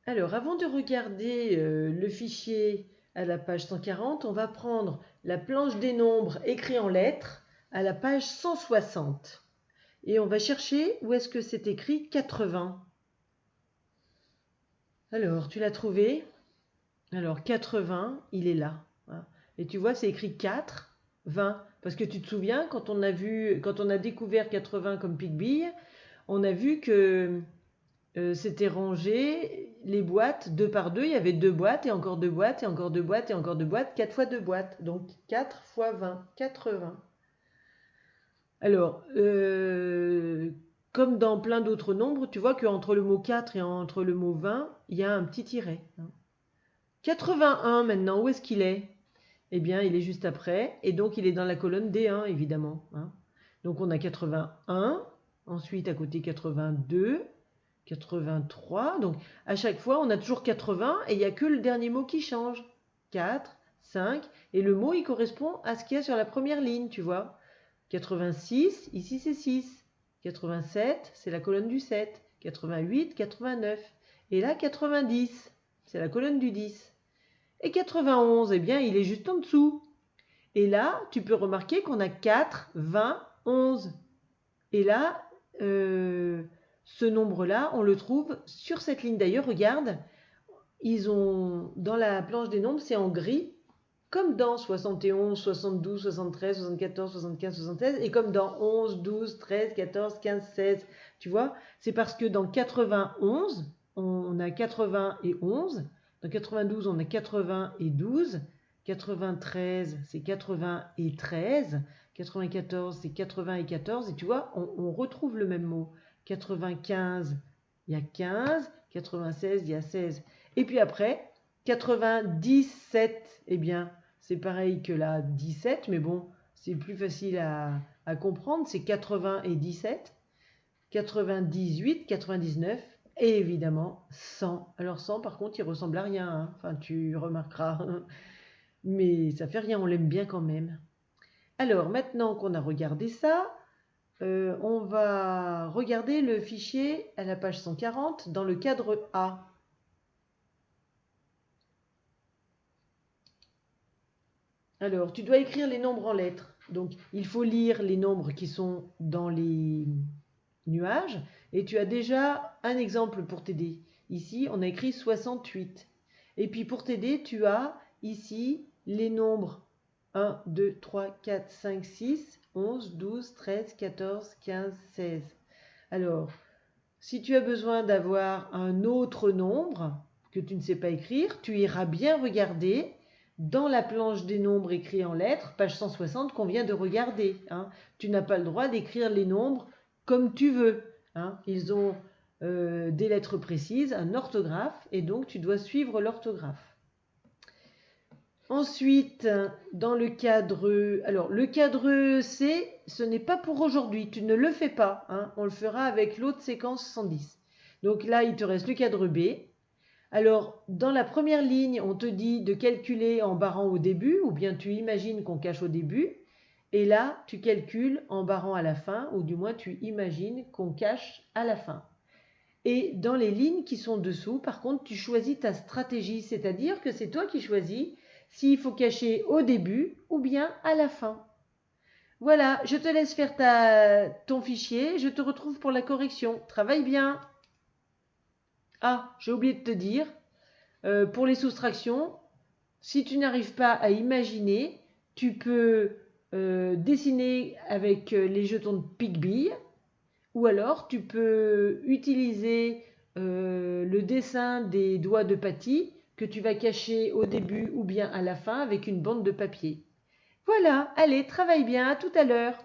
Alors, avant de regarder le fichier à la page 140, on va prendre la planche des nombres écrits en lettres à la page 160. Et on va chercher où est-ce que c'est écrit 80. Alors, tu l'as trouvé? Alors, 80, il est là. Hein. Et tu vois, c'est écrit 4, 20. Parce que tu te souviens, quand on a découvert 80 comme pique-bille, on a vu que c'était rangé les boîtes deux par deux. Il y avait deux boîtes et encore deux boîtes et encore deux boîtes et encore deux boîtes. 4 fois deux boîtes. Donc 4 fois 20. 80. Alors, comme dans plein d'autres nombres, tu vois qu'entre le mot 4 et entre le mot 20, il y a un petit tiret. Hein. 81 maintenant, où est-ce qu'il est? Eh bien, il est juste après. Et donc, il est dans la colonne D1, évidemment. Hein. Donc, on a 81. Ensuite, à côté, 82. 83. Donc, à chaque fois, on a toujours 80 et il n'y a que le dernier mot qui change. 4, 5. Et le mot, il correspond à ce qu'il y a sur la première ligne, tu vois. 86, ici c'est 6. 87, c'est la colonne du 7. 88, 89. Et là, 90, c'est la colonne du 10. Et 91, eh bien, il est juste en dessous. Et là, tu peux remarquer qu'on a 4, 20, 11. Et là, ce nombre-là, on le trouve sur cette ligne. D'ailleurs, regarde, ils ont dans la planche des nombres, c'est en gris, comme dans 71, 72, 73, 74, 75, 76, et comme dans 11, 12, 13, 14, 15, 16. Tu vois, c'est parce que dans 91, on a 80 et 11. Dans 92, on a 80 et 12. 93, c'est 80 et 13. 94, c'est 80 et 14. Et tu vois, on retrouve le même mot. 95, il y a 15. 96, il y a 16. Et puis après, 97, eh bien, c'est pareil que la 17, mais bon, c'est plus facile à comprendre. C'est 80 et 17. 98, 99 et évidemment 100. Alors 100, par contre, il ressemble à rien. Hein. Enfin, tu remarqueras. Mais ça fait rien, on l'aime bien quand même. Alors, maintenant qu'on a regardé ça, on va regarder le fichier à la page 140 dans le cadre A. Alors, tu dois écrire les nombres en lettres. Donc, il faut lire les nombres qui sont dans les nuages. Et tu as déjà un exemple pour t'aider. Ici, on a écrit 68. Et puis, pour t'aider, tu as ici les nombres 1, 2, 3, 4, 5, 6, 11, 12, 13, 14, 15, 16. Alors, si tu as besoin d'avoir un autre nombre que tu ne sais pas écrire, tu iras bien regarder dans la planche des nombres écrits en lettres, page 160 qu'on vient de regarder. Hein. Tu n'as pas le droit d'écrire les nombres comme tu veux. Hein. Ils ont des lettres précises, un orthographe, et donc tu dois suivre l'orthographe. Ensuite, dans le cadre... Alors, le cadre C, ce n'est pas pour aujourd'hui. Tu ne le fais pas. Hein. On le fera avec l'autre séquence 110. Donc là, il te reste le cadre B. Alors, dans la première ligne, on te dit de calculer en barrant au début, ou bien tu imagines qu'on cache au début. Et là, tu calcules en barrant à la fin, ou du moins tu imagines qu'on cache à la fin. Et dans les lignes qui sont dessous, par contre, tu choisis ta stratégie, c'est-à-dire que c'est toi qui choisis s'il faut cacher au début ou bien à la fin. Voilà, je te laisse faire ton fichier, je te retrouve pour la correction. Travaille bien. Ah, j'ai oublié de te dire, pour les soustractions, si tu n'arrives pas à imaginer, tu peux dessiner avec les jetons de pique-bille, ou alors tu peux utiliser le dessin des doigts de Patty que tu vas cacher au début ou bien à la fin avec une bande de papier. Voilà, allez, travaille bien, à tout à l'heure.